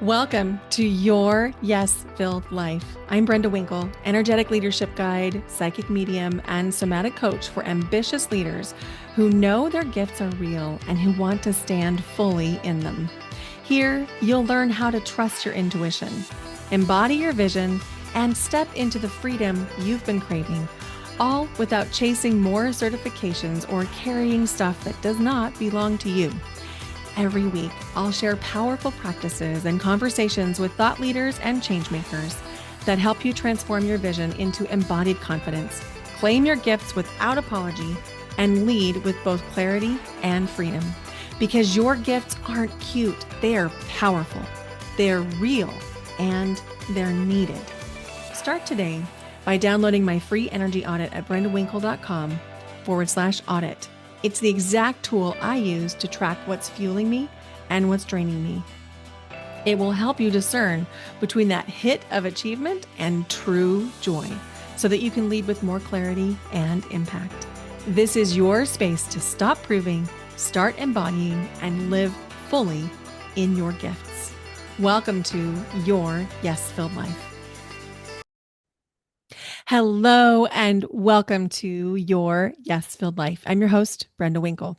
Welcome to Your Yes-Filled Life. I'm Brenda Winkle, energetic leadership guide, psychic medium, and somatic coach for ambitious leaders who know their gifts are real and who want to stand fully in them. Here, you'll learn how to trust your intuition, embody your vision, and step into the freedom you've been craving, all without chasing more certifications or carrying stuff that does not belong to you. Every week, I'll share powerful practices and conversations with thought leaders and changemakers that help you transform your vision into embodied confidence, claim your gifts without apology, and lead with both clarity and freedom. Because your gifts aren't cute, they're powerful, they're real, and they're needed. Start today by downloading my free energy audit at brendawinkle.com/audit. It's the exact tool I use to track what's fueling me and what's draining me. It will help you discern between that hit of achievement and true joy so that you can lead with more clarity and impact. This is your space to stop proving, start embodying, and live fully in your gifts. Welcome to Your Yes-Filled Life. Hello and welcome to Your Yes-Filled Life. I'm your host, Brenda Winkle.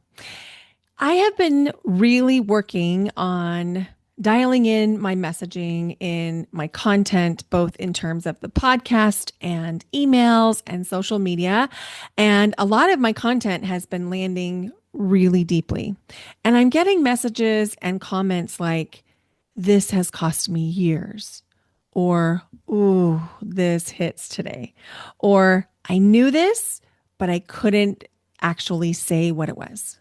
I have been really working on dialing in my messaging in my content, both in terms of the podcast and emails and social media. And a lot of my content has been landing really deeply. And I'm getting messages and comments like, "This has cost me years." Or, "Ooh, this hits today." Or, "I knew this, but I couldn't actually say what it was."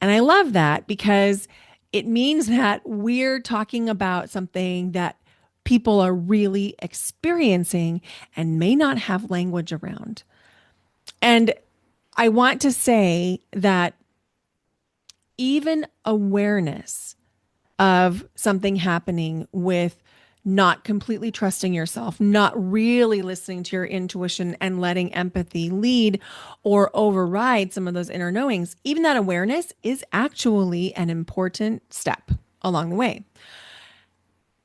And I love that because it means that we're talking about something that people are really experiencing and may not have language around. And I want to say that even awareness of something happening with not completely trusting yourself, not really listening to your intuition and letting empathy lead or override some of those inner knowings, even that awareness is actually an important step along the way.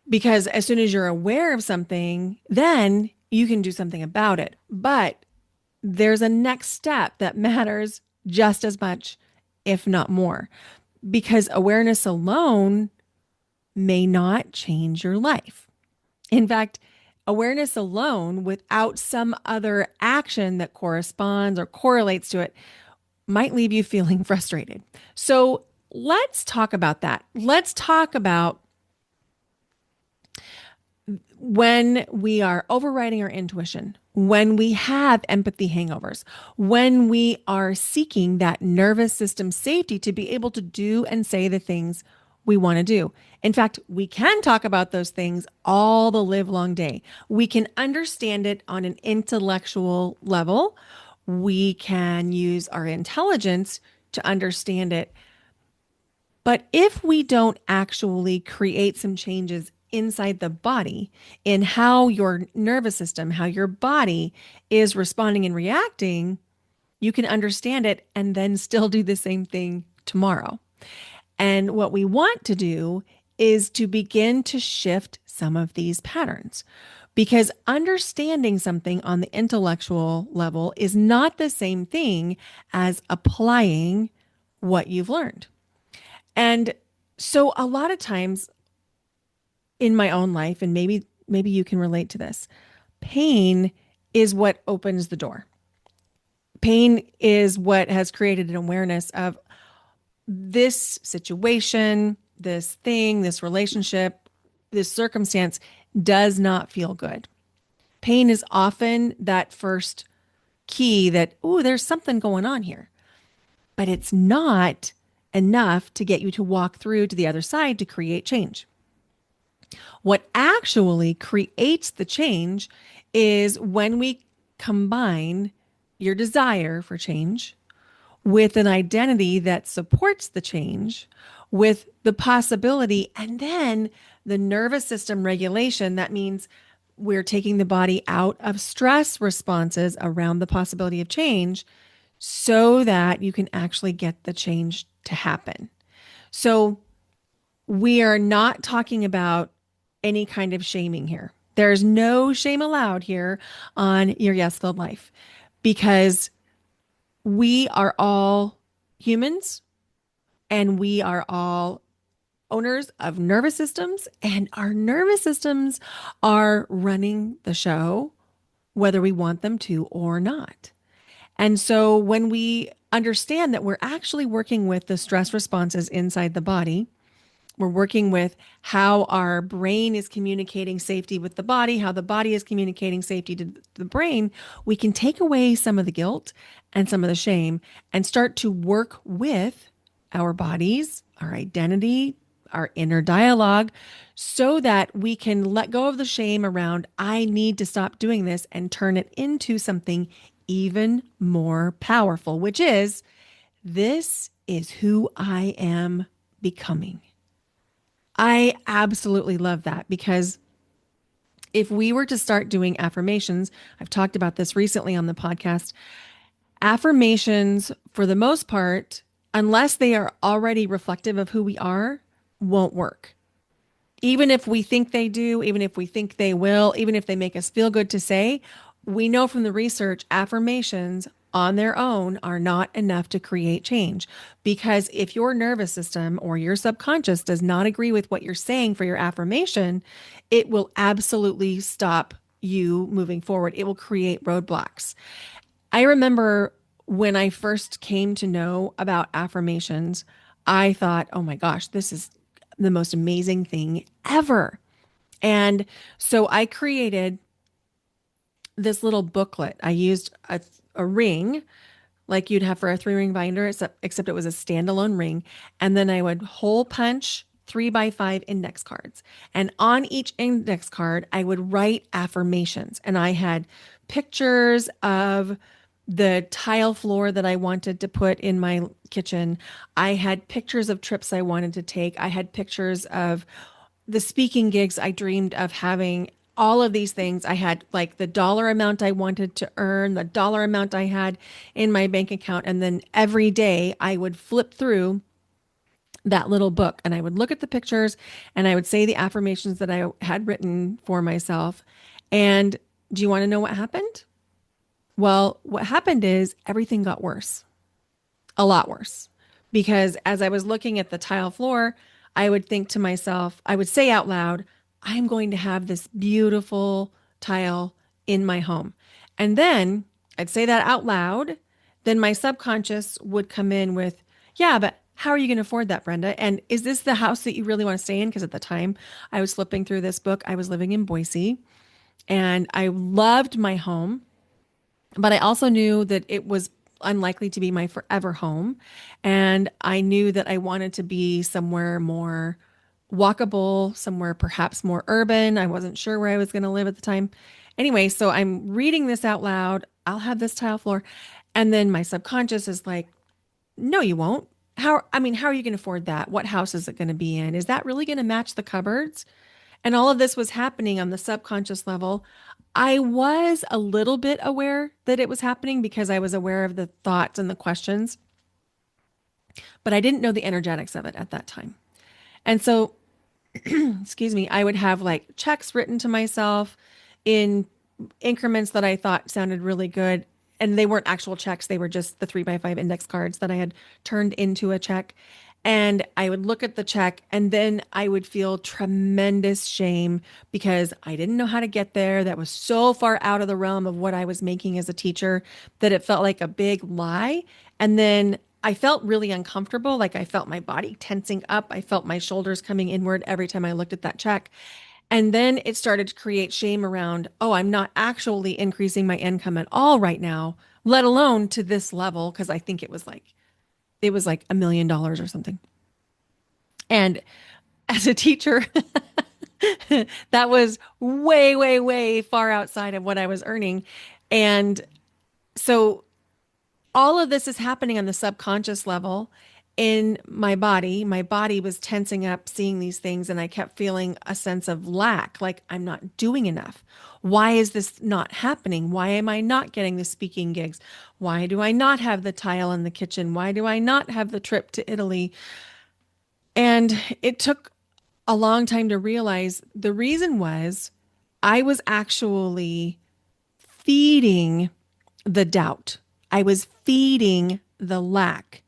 Because as soon as you're aware of something, then you can do something about it. But there's a next step that matters just as much, if not more, because awareness alone may not change your life. In fact, awareness alone without some other action that corresponds or correlates to it might leave you feeling frustrated. So let's talk about that. Let's talk about when we are overriding our intuition, when we have empathy hangovers, when we are seeking that nervous system safety to be able to do and say the things we want to do. In fact, we can talk about those things all the live long day. We can understand it on an intellectual level. We can use our intelligence to understand it. But if we don't actually create some changes inside the body in how your nervous system, how your body is responding and reacting, you can understand it and then still do the same thing tomorrow. And what we want to do is to begin to shift some of these patterns, because understanding something on the intellectual level is not the same thing as applying what you've learned. And so a lot of times in my own life, and maybe you can relate to this, pain is what opens the door. Pain is what has created an awareness of this situation, this thing, this relationship, this circumstance does not feel good. Pain is often that first key that, oh, there's something going on here. But it's not enough to get you to walk through to the other side to create change. What actually creates the change is when we combine your desire for change with an identity that supports the change, with the possibility, and then the nervous system regulation. That means we're taking the body out of stress responses around the possibility of change so that you can actually get the change to happen. So we are not talking about any kind of shaming here. There's no shame allowed here on your yes filled life because we are all humans and we are all owners of nervous systems, and our nervous systems are running the show, whether we want them to or not. And so when we understand that we're actually working with the stress responses inside the body, we're working with how our brain is communicating safety with the body, how the body is communicating safety to the brain, we can take away some of the guilt and some of the shame and start to work with our bodies, our identity, our inner dialogue, so that we can let go of the shame around, I need to stop doing this, and turn it into something even more powerful, which is, this is who I am becoming. I absolutely love that because if we were to start doing affirmations, I've talked about this recently on the podcast, affirmations, for the most part, unless they are already reflective of who we are, won't work. Even if we think they do, even if we think they will, even if they make us feel good to say, we know from the research affirmations on their own are not enough to create change. Because if your nervous system or your subconscious does not agree with what you're saying for your affirmation, it will absolutely stop you moving forward. It will create roadblocks. I remember when I first came to know about affirmations, I thought, oh my gosh, this is the most amazing thing ever. And so I created this little booklet. I used a ring like you'd have for a 3-ring binder, except it was a standalone ring. And then I would hole punch 3x5 index cards. And on each index card, I would write affirmations. And I had pictures of the tile floor that I wanted to put in my kitchen. I had pictures of trips I wanted to take. I had pictures of the speaking gigs I dreamed of having, all of these things. I had like the dollar amount I wanted to earn, the dollar amount I had in my bank account. And then every day I would flip through that little book and I would look at the pictures and I would say the affirmations that I had written for myself. And do you want to know what happened? Well, what happened is everything got worse, a lot worse, because as I was looking at the tile floor, I would think to myself, I would say out loud, I'm going to have this beautiful tile in my home. And then I'd say that out loud. Then my subconscious would come in with, yeah, but how are you going to afford that, Brenda? And is this the house that you really want to stay in? Because at the time I was flipping through this book, I was living in Boise and I loved my home. But I also knew that it was unlikely to be my forever home. And I knew that I wanted to be somewhere more walkable, somewhere perhaps more urban. I wasn't sure where I was going to live at the time. Anyway, so I'm reading this out loud. I'll have this tile floor. And then my subconscious is like, no, you won't. How are you going to afford that? What house is it going to be in? Is that really going to match the cupboards? And all of this was happening on the subconscious level. I was a little bit aware that it was happening because I was aware of the thoughts and the questions, but I didn't know the energetics of it at that time. And so, excuse me, I would have like checks written to myself in increments that I thought sounded really good. And they weren't actual checks. They were just the 3x5 index cards that I had turned into a check. And I would look at the check and then I would feel tremendous shame because I didn't know how to get there. That was so far out of the realm of what I was making as a teacher that it felt like a big lie. And then I felt really uncomfortable. Like I felt my body tensing up. I felt my shoulders coming inward every time I looked at that check. And then it started to create shame around, oh, I'm not actually increasing my income at all right now, let alone to this level. Cause I think it was like $1 million or something. And as a teacher, that was way, way, way far outside of what I was earning. And so all of this is happening on the subconscious level in my body. My body was tensing up seeing these things, and I kept feeling a sense of lack, like I'm not doing enough. Why is this not happening? Why am I not getting the speaking gigs? Why do I not have the tile in the kitchen? Why do I not have the trip to Italy? And it took a long time to realize the reason was I was actually feeding the doubt. I was feeding the lack.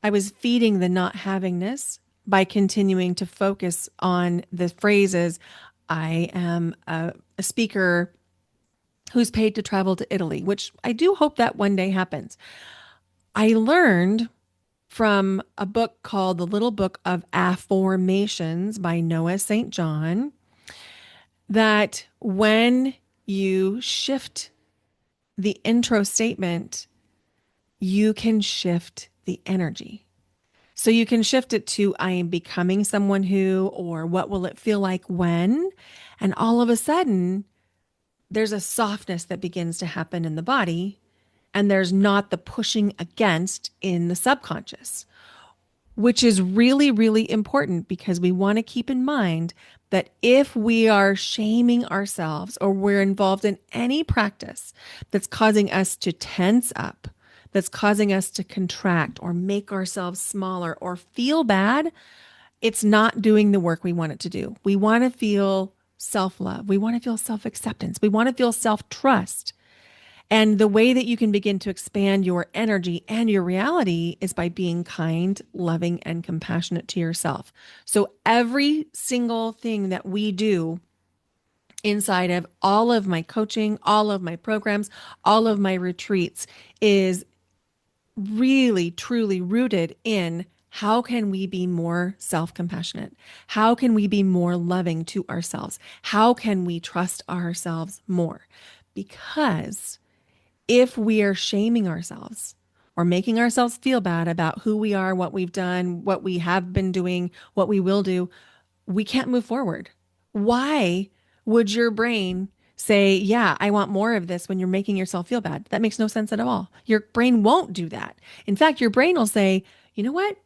I was feeding the not havingness by continuing to focus on the phrases, I am a speaker who's paid to travel to Italy, which I do hope that one day happens. I learned from a book called The Little Book of Affirmations by Noah St. John that when you shift the intro statement, you can shift the energy. So you can shift it to I am becoming someone who, or what will it feel like when? And all of a sudden, there's a softness that begins to happen in the body, and there's not the pushing against in the subconscious, which is really, really important because we want to keep in mind that if we are shaming ourselves or we're involved in any practice that's causing us to tense up, that's causing us to contract or make ourselves smaller or feel bad, it's not doing the work we want it to do. We want to feel self love. We want to feel self acceptance. We want to feel self trust. And the way that you can begin to expand your energy and your reality is by being kind, loving, and compassionate to yourself. So every single thing that we do inside of all of my coaching, all of my programs, all of my retreats is really, truly rooted in how can we be more self compassionate? How can we be more loving to ourselves? How can we trust ourselves more? Because if we are shaming ourselves or making ourselves feel bad about who we are, what we've done, what we have been doing, what we will do, we can't move forward. Why would your brain say, yeah, I want more of this when you're making yourself feel bad? That makes no sense at all. Your brain won't do that. In fact, your brain will say, you know what?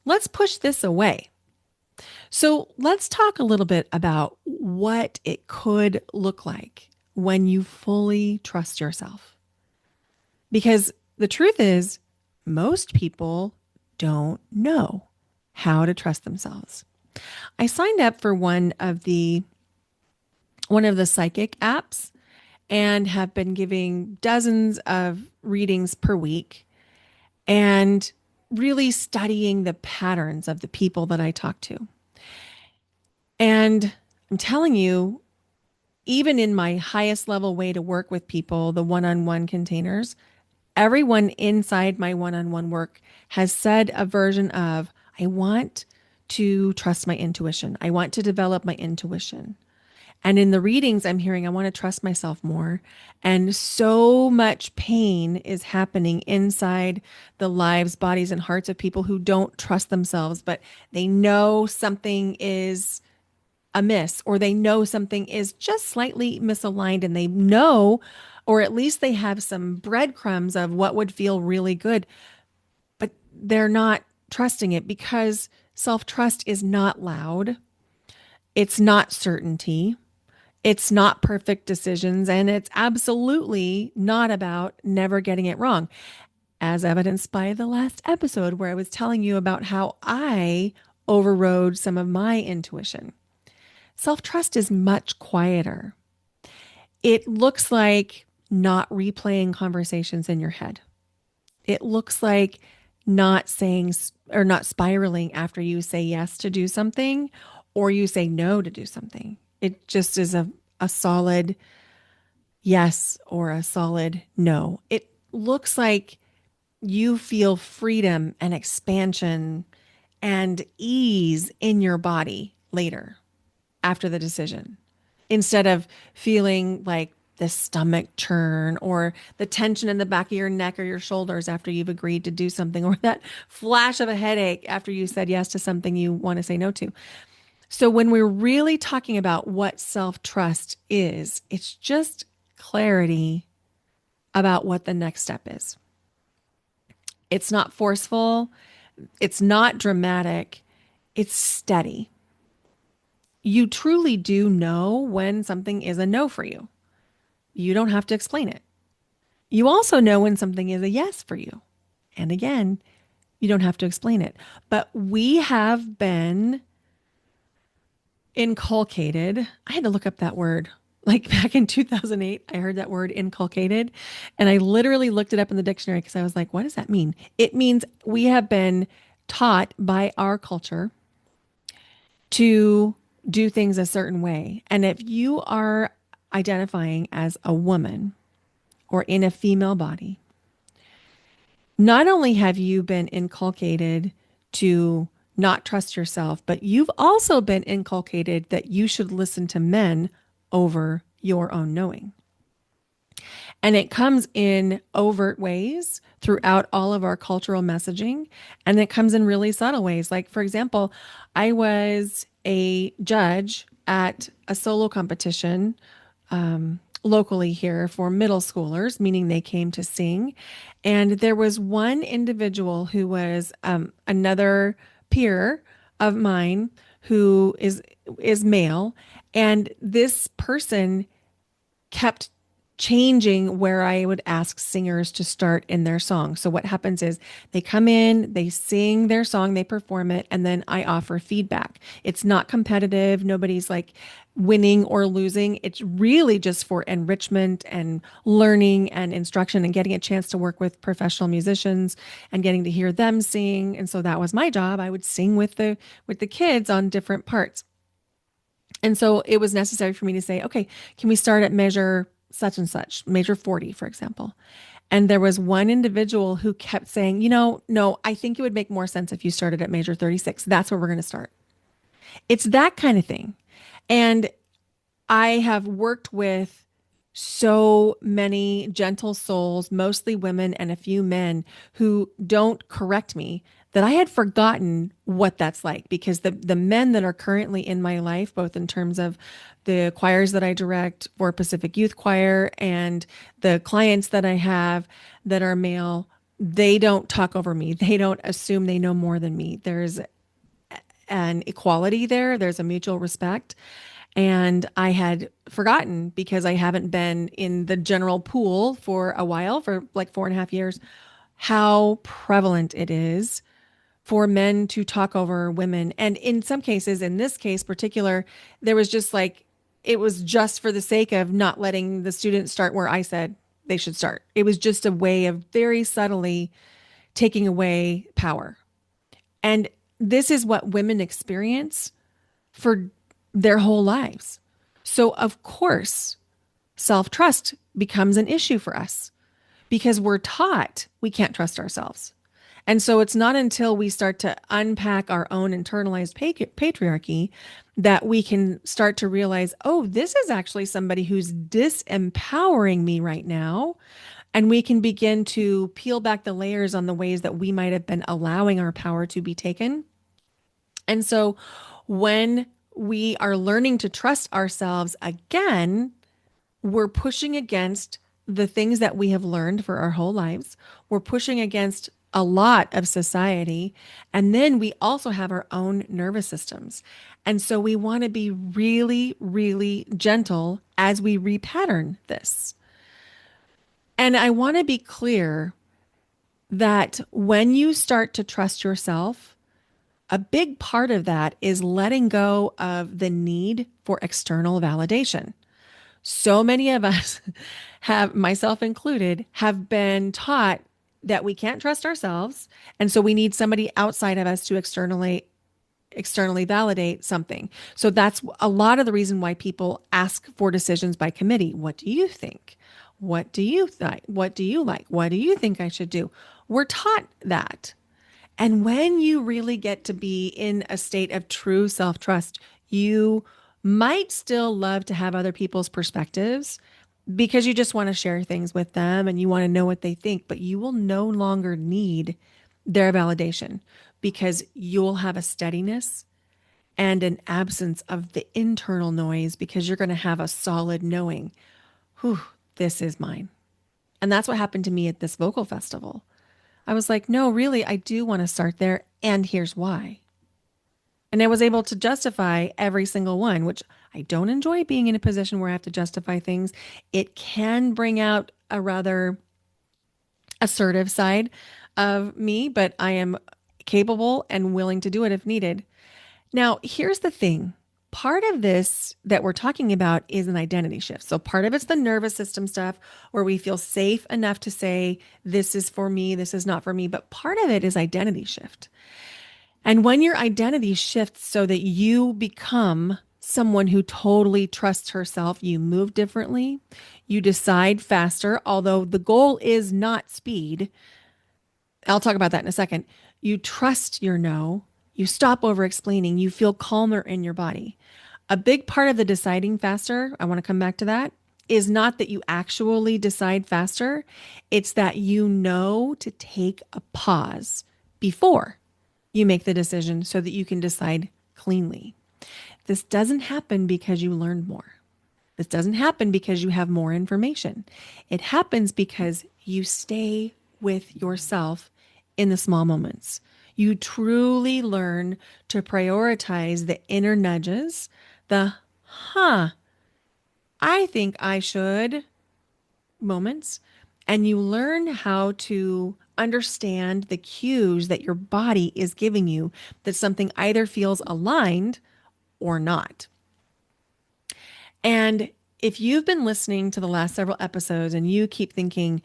Let's push this away. So let's talk a little bit about what it could look like when you fully trust yourself. Because the truth is, most people don't know how to trust themselves. I signed up for one of the psychic apps and have been giving dozens of readings per week and really studying the patterns of the people that I talk to. And I'm telling you, even in my highest level way to work with people, the one-on-one containers, everyone inside my one-on-one work has said a version of, I want to trust my intuition. I want to develop my intuition. And in the readings, I'm hearing, I want to trust myself more. And so much pain is happening inside the lives, bodies, and hearts of people who don't trust themselves, but they know something is amiss or they know something is just slightly misaligned and they know, or at least they have some breadcrumbs of what would feel really good, but they're not trusting it because self-trust is not loud. It's not certainty. It's not perfect decisions, and it's absolutely not about never getting it wrong, as evidenced by the last episode where I was telling you about how I overrode some of my intuition. Self trust is much quieter. It looks like not replaying conversations in your head. It looks like not saying or not spiraling after you say yes to do something or you say no to do something. It just is a solid yes or a solid no. It looks like you feel freedom and expansion and ease in your body later after the decision instead of feeling like the stomach churn or the tension in the back of your neck or your shoulders after you've agreed to do something or that flash of a headache after you said yes to something you want to say no to. So when we're really talking about what self-trust is, it's just clarity about what the next step is. It's not forceful. It's not dramatic. It's steady. You truly do know when something is a no for you. You don't have to explain it. You also know when something is a yes for you. And again, you don't have to explain it. But we have been Inculcated. I had to look up that word. Like back in 2008, I heard that word inculcated, and I literally looked it up in the dictionary because I was like, what does that mean? It means we have been taught by our culture to do things a certain way. And if you are identifying as a woman or in a female body, not only have you been inculcated to not trust yourself, but you've also been inculcated that you should listen to men over your own knowing. And it comes in overt ways throughout all of our cultural messaging. And it comes in really subtle ways. Like, for example, I was a judge at a solo competition locally here for middle schoolers, meaning they came to sing. And there was one individual who was another peer of mine who is male, and this person kept changing where I would ask singers to start in their song. So what happens is they come in, they sing their song, they perform it, and then I offer feedback. It's not competitive. Nobody's like winning or losing. It's really just for enrichment and learning and instruction and getting a chance to work with professional musicians and getting to hear them sing. And so that was my job. I would sing with the kids on different parts. And so it was necessary for me to say, okay, can we start at measure such and such, measure 40, for example? And there was one individual who kept saying, no, I think it would make more sense if you started at measure 36. That's where we're going to start. It's that kind of thing. And I have worked with so many gentle souls, mostly women and a few men who don't correct me, that I had forgotten what that's like, because the men that are currently in my life, both in terms of the choirs that I direct for Pacific Youth Choir and the clients that I have that are male, they don't talk over me. They don't assume they know more than me. There's an equality there. There's a mutual respect. And I had forgotten, because I haven't been in the general pool for a while, for like 4.5 years, how prevalent it is for men to talk over women. And in some cases, in this case particular, there was just like, it was just for the sake of not letting the students start where I said they should start. It was just a way of very subtly taking away power. And this is what women experience for their whole lives. So, of course, self trust becomes an issue for us because we're taught we can't trust ourselves. And so it's not until we start to unpack our own internalized patriarchy that we can start to realize, oh, this is actually somebody who's disempowering me right now. And we can begin to peel back the layers on the ways that we might have been allowing our power to be taken. And so when we are learning to trust ourselves again, we're pushing against the things that we have learned for our whole lives. We're pushing against a lot of society. And then we also have our own nervous systems. And so we want to be really, really gentle as we repattern this. And I want to be clear that when you start to trust yourself, a big part of that is letting go of the need for external validation. So many of us have, myself included, have been taught that we can't trust ourselves. And so we need somebody outside of us to externally validate something. So that's a lot of the reason why people ask for decisions by committee. What do you think? What do you like? What do you like? What do you think I should do? We're taught that. And when you really get to be in a state of true self-trust, you might still love to have other people's perspectives because you just want to share things with them and you want to know what they think, but you will no longer need their validation because you'll have a steadiness and an absence of the internal noise because you're going to have a solid knowing, whew, this is mine. And that's what happened to me at this vocal festival. I was like, no, really, I do want to start there. And here's why. And I was able to justify every single one, which I don't enjoy being in a position where I have to justify things. It can bring out a rather assertive side of me, but I am capable and willing to do it if needed. Now, here's the thing. part of this that we're talking about is an identity shift. So part of it's the nervous system stuff where we feel safe enough to say, this is for me, this is not for me. But part of it is identity shift. And when your identity shifts so that you become someone who totally trusts herself, you move differently, you decide faster, although the goal is not speed. I'll talk about that in a second. You trust your no, you stop over explaining, you feel calmer in your body. A big part of the deciding faster, I want to come back to that, is not that you actually decide faster, it's that you know to take a pause before you make the decision so that you can decide cleanly. This doesn't happen because you learned more. This doesn't happen because you have more information. It happens because you stay with yourself in the small moments. You truly learn to prioritize the inner nudges, the, I think I should moments, and you learn how to understand the cues that your body is giving you that something either feels aligned or not. And if you've been listening to the last several episodes and you keep thinking,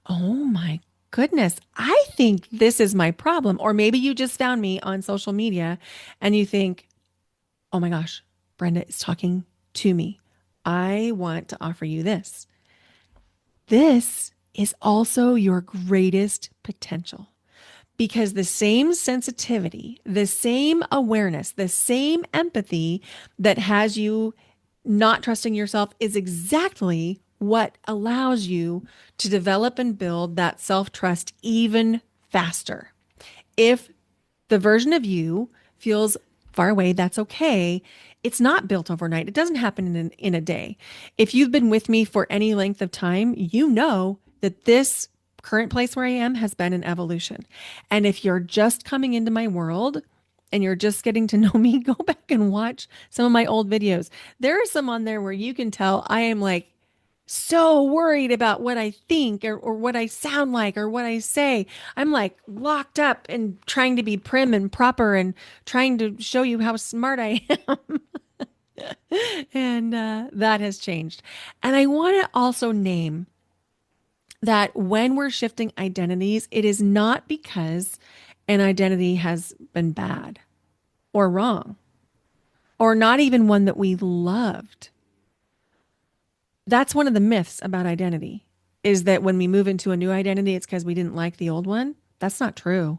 oh my goodness, I think this is my problem, or maybe you just found me on social media and you think, oh my gosh, Brenda is talking to me. I want to offer you this. This is also your greatest potential because the same sensitivity, the same awareness, the same empathy that has you not trusting yourself is exactly what allows you to develop and build that self-trust even faster. If the version of you feels far away, that's okay. It's not built overnight. It doesn't happen in a day. If you've been with me for any length of time, you know that this current place where I am has been an evolution. And if you're just coming into my world and you're just getting to know me, go back and watch some of my old videos. There are some on there where you can tell I am like so worried about what I think or what I sound like or what I say. I'm like locked up and trying to be prim and proper and trying to show you how smart I am. And that has changed. And I want to also name that when we're shifting identities, it is not because an identity has been bad or wrong or not even one that we loved. That's one of the myths about identity is that when we move into a new identity, it's because we didn't like the old one. That's not true.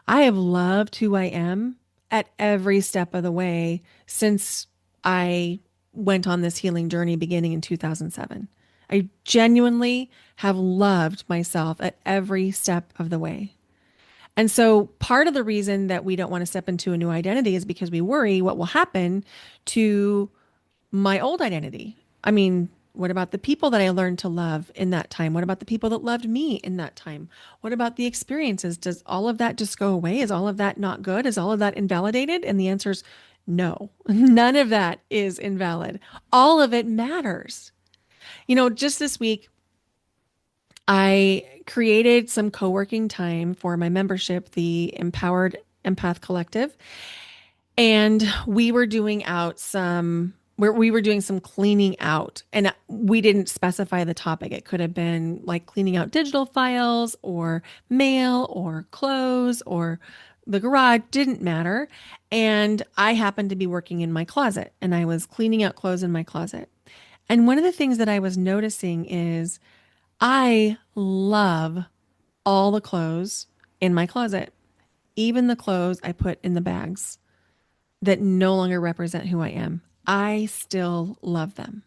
I have loved who I am at every step of the way since I went on this healing journey beginning in 2007. I genuinely have loved myself at every step of the way. And so part of the reason that we don't want to step into a new identity is because we worry what will happen to my old identity. I mean, what about the people that I learned to love in that time? What about the people that loved me in that time? What about the experiences? Does all of that just go away? Is all of that not good? Is all of that invalidated? And the answer is no, none of that is invalid. All of it matters. Just this week, I created some co-working time for my membership, the Empowered Empath Collective. And we were doing out some where we were doing some cleaning out, and we didn't specify the topic. It could have been like cleaning out digital files or mail or clothes or the garage, didn't matter. And I happened to be working in my closet and I was cleaning out clothes in my closet. And one of the things that I was noticing is I love all the clothes in my closet, even the clothes I put in the bags that no longer represent who I am. I still love them.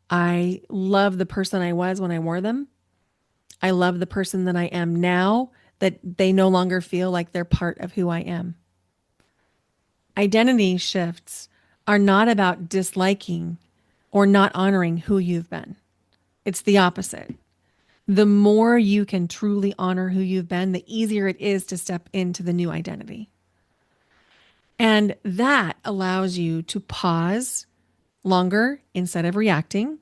I love the person I was when I wore them. I love the person that I am now that they no longer feel like they're part of who I am. Identity shifts are not about disliking or not honoring who you've been. It's the opposite. The more you can truly honor who you've been, the easier it is to step into the new identity. And that allows you to pause longer instead of reacting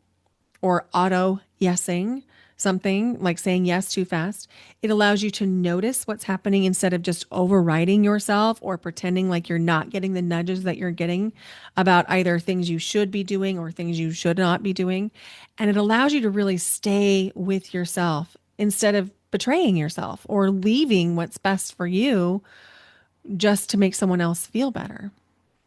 or auto yesing something like saying yes too fast. It allows you to notice what's happening instead of just overriding yourself or pretending like you're not getting the nudges that you're getting about either things you should be doing or things you should not be doing. And it allows you to really stay with yourself instead of betraying yourself or leaving what's best for you just to make someone else feel better.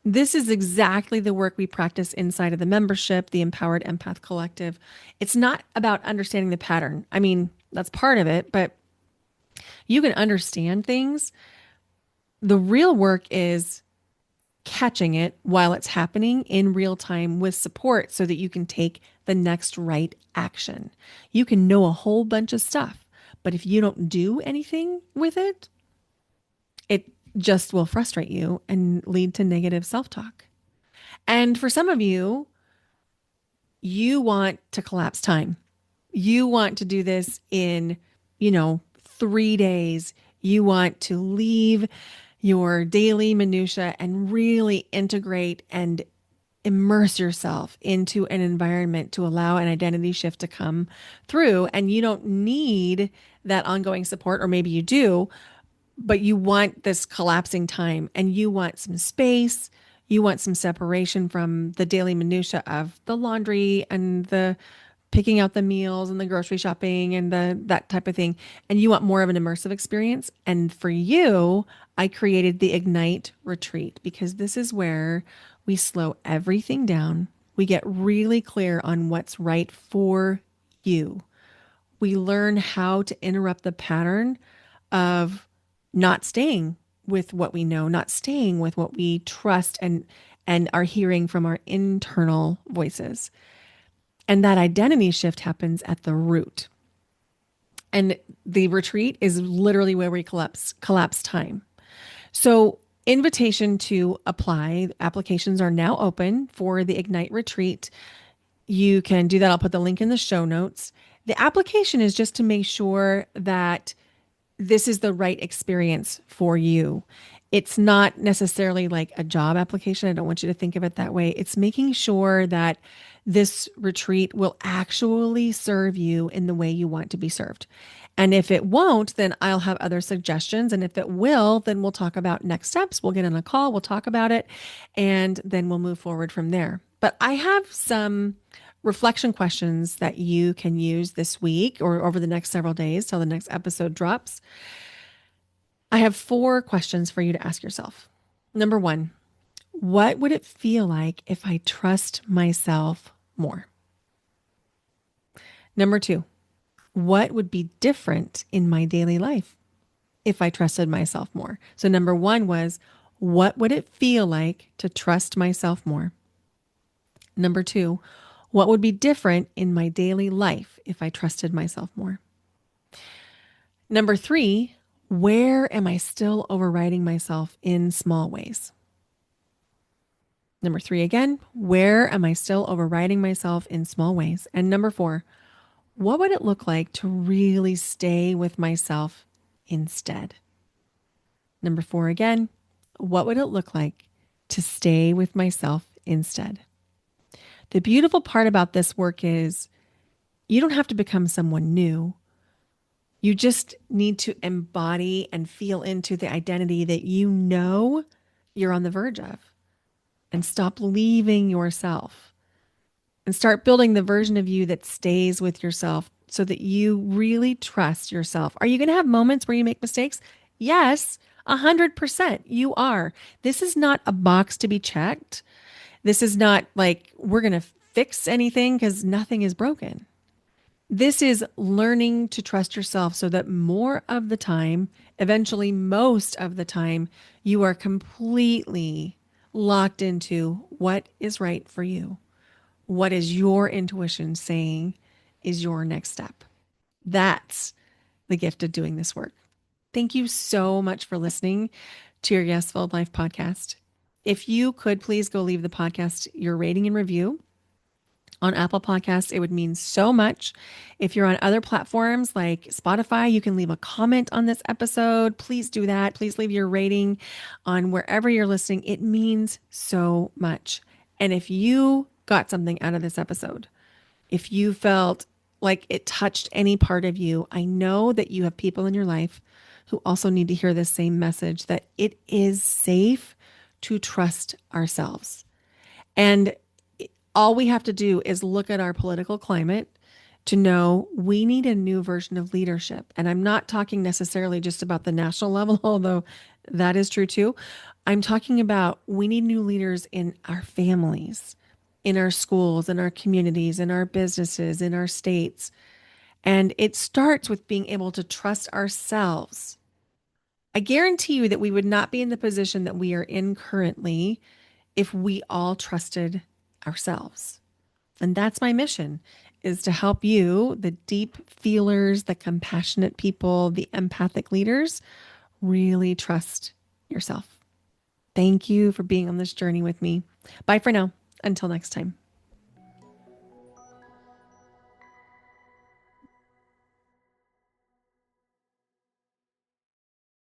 This is exactly the work we practice inside of the membership, the Empowered Empath Collective. It's not about understanding the pattern. I mean, that's part of it, but you can understand things. The real work is catching it while it's happening in real time with support so that you can take the next right action. You can know a whole bunch of stuff, but if you don't do anything with it, it just will frustrate you and lead to negative self-talk. And for some of you, you want to collapse time. You want to do this in, 3 days. You want to leave your daily minutia and really integrate and immerse yourself into an environment to allow an identity shift to come through. And you don't need that ongoing support, or maybe you do, but you want this collapsing time and you want some space. You want some separation from the daily minutia of the laundry and the picking out the meals and the grocery shopping and that type of thing. And you want more of an immersive experience. And for you, I created the Ignite Retreat because this is where we slow everything down. We get really clear on what's right for you. We learn how to interrupt the pattern of not staying with what we know, not staying with what we trust and are hearing from our internal voices. And that identity shift happens at the root. And the retreat is literally where we collapse time. So invitation to apply. Applications are now open for the Ignite Retreat. You can do that. I'll put the link in the show notes. The application is just to make sure that this is the right experience for you. It's not necessarily like a job application. I don't want you to think of it that way. It's making sure that this retreat will actually serve you in the way you want to be served. And if it won't, then I'll have other suggestions. And if it will, then we'll talk about next steps. We'll get on a call, we'll talk about it, and then we'll move forward from there. But I have some reflection questions that you can use this week or over the next several days till the next episode drops. I have 4 questions for you to ask yourself. Number 1, what would it feel like if I trust myself more? Number 2, what would be different in my daily life if I trusted myself more? So number 1 was, what would it feel like to trust myself more? Number 2, what would be different in my daily life if I trusted myself more? Number 3, where am I still overriding myself in small ways? Number 3 again, where am I still overriding myself in small ways? And number 4, what would it look like to really stay with myself instead? Number 4 again, what would it look like to stay with myself instead? The beautiful part about this work is you don't have to become someone new. You just need to embody and feel into the identity that you know you're on the verge of, and stop leaving yourself and start building the version of you that stays with yourself so that you really trust yourself. Are you going to have moments where you make mistakes? Yes, 100% you are. This is not a box to be checked. This is not like we're going to fix anything because nothing is broken. This is learning to trust yourself so that more of the time, eventually most of the time, you are completely locked into what is right for you. What is your intuition saying is your next step? That's the gift of doing this work. Thank you so much for listening to your Yes Filled Life podcast. If you could please go leave the podcast your rating and review on Apple Podcasts, it would mean so much. If you're on other platforms like Spotify, you can leave a comment on this episode. Please do that. Please leave your rating on wherever you're listening. It means so much. And if you got something out of this episode, if you felt like it touched any part of you, I know that you have people in your life who also need to hear this same message, that it is safe to trust ourselves. And all we have to do is look at our political climate to know we need a new version of leadership. And I'm not talking necessarily just about the national level, although that is true too. I'm talking about we need new leaders in our families, in our schools, in our communities, in our businesses, in our states. And it starts with being able to trust ourselves. I guarantee you that we would not be in the position that we are in currently if we all trusted ourselves. And that's my mission, is to help you, the deep feelers, the compassionate people, the empathic leaders, really trust yourself. Thank you for being on this journey with me. Bye for now. Until next time.